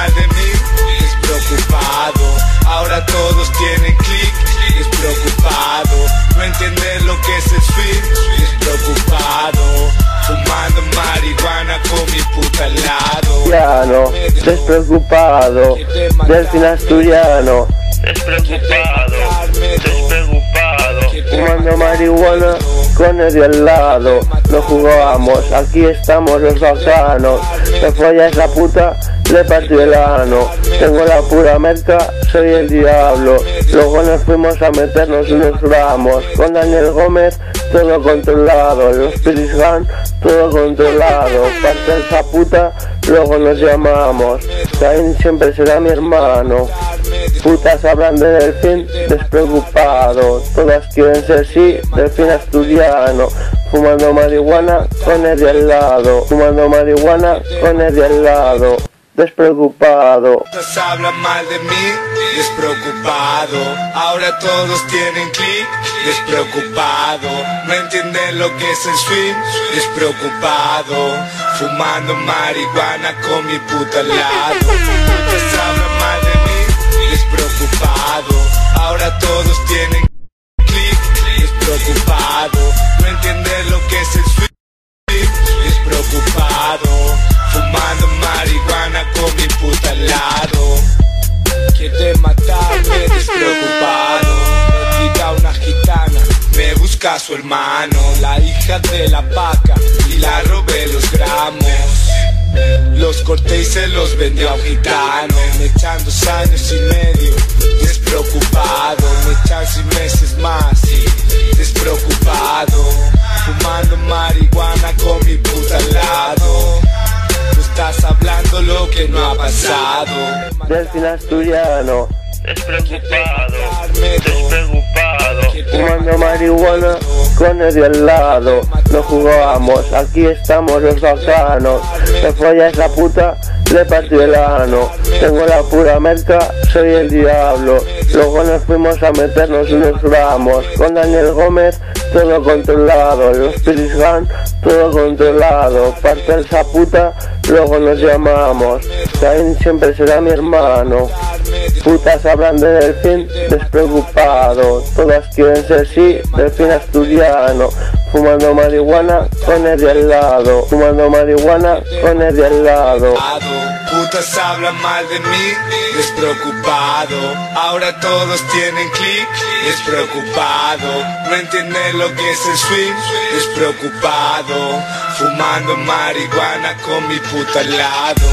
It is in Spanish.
mal de mí, despreocupado. Ahora todos tienen click, despreocupado. No entienden lo que es el swing, despreocupado. Fumando marihuana con mi puta al lado. Piano, despreocupado, delfín asturiano. Despreocupado, despreocupado. Fumando marihuana con el de al lado. No jugamos, aquí estamos los bacanos. Me follas la puta, le partí el ano. Tengo la pura merca, soy el diablo. Luego nos fuimos a meternos unos gramos. Con Daniel Gómez, todo controlado. Los Pirisgan, todo controlado. Parte esa puta, luego nos llamamos. Caín siempre será mi hermano. Putas hablan de delfín, despreocupado. Todas quieren ser sí, delfín asturiano. Fumando marihuana con el de al lado. Fumando marihuana con el de al lado. Despreocupado. Todas hablan mal de mí, despreocupado. Ahora todos tienen click, despreocupado. No entienden lo que es el swing, despreocupado. Fumando marihuana con mi puta al lado. Todas hablan mal de mí, despreocupado. Ahora todos tienen click, despreocupado. No entienden lo que es el swing, despreocupado. Fumando marihuana con mi puta al lado. Quiere matarme, despreocupado. Me tira una gitana, me busca a su hermano. La hija de la vaca y la robé los gramos. Los corté y se los vendió a un gitano. Me echan 2 años y medio, despreocupado. Me echan 6 meses más, despreocupado. Fumando marihuana con mi puta al lado. Tú estás hablando lo que no ha pasado. Delfín asturiano. Despreocupado, despreocupado. Fumando marihuana con el de al lado. No jugamos, aquí estamos los bacanos. Me follas la puta, le partí el ano. Tengo la pura merca, soy el diablo. Luego nos fuimos a meternos unos gramos. Con Daniel Gómez, todo controlado. Los Pirisgan, todo controlado. Parte esa puta, luego nos llamamos. Caín siempre será mi hermano. Putas hablan de delfín, despreocupado. Todas quieren ser sí, delfín asturiano. Fumando marihuana con el de al lado. Fumando marihuana con el de al lado. Putas hablan mal de mí, despreocupado. Ahora todos tienen click, despreocupado. No entienden lo que es el swing, despreocupado. Fumando marihuana con mi puta al lado.